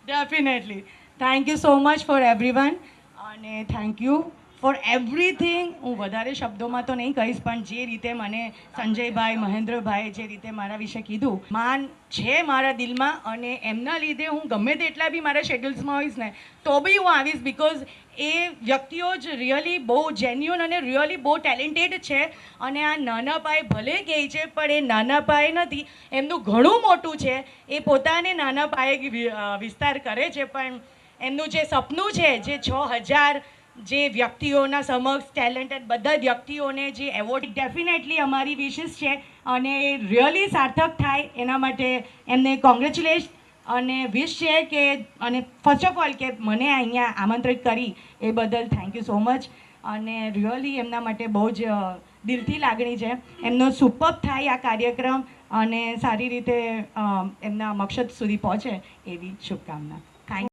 Definitely thank you so much for everyone અને thank you for everything. હું વધારે શબ્દોમાં તો નહીં કહીશ, પણ જે રીતે મને સંજયભાઈ, મહેન્દ્રભાઈ જે રીતે મારા વિશે કીધું, માન છે મારા દિલમાં, અને એમના લીધે હું ગમે તેટલા બી મારા શેડ્યુલ્સમાં હોઈશ ને તો બી હું આવીશ, બિકોઝ એ વ્યક્તિઓ જ રિયલી બહુ જેન્યુઅન અને રિયલી બહુ ટેલેન્ટેડ છે. અને આ નાના પાયે ભલે કહે છે, પણ એ નાના પાયે નથી, એમનું ઘણું મોટું છે. એ પોતાને નાના પાયે વિસ્તાર કરે છે, પણ એમનું જે સપનું છે, જે 6000 જે વ્યક્તિઓના સમક્ષ ટેલેન્ટેડ બધા વ્યક્તિઓને જે એવોર્ડ, ડેફિનેટલી અમારી વિશિસ છે અને રિયલી સાર્થક થાય એના માટે એમને કોંગ્રેચ્યુલેટ અને વિશ છે કે, અને ફર્સ્ટ ઓફ ઓલ કે મને અહીંયા આમંત્રિત કરી એ બદલ થેન્ક યુ સો મચ. અને રિયલી એમના માટે બહુ જ દિલથી લાગણી છે. એમનો સુપર થાય આ કાર્યક્રમ અને સારી રીતે એમના મકસદ સુધી પહોંચે એવી શુભકામના.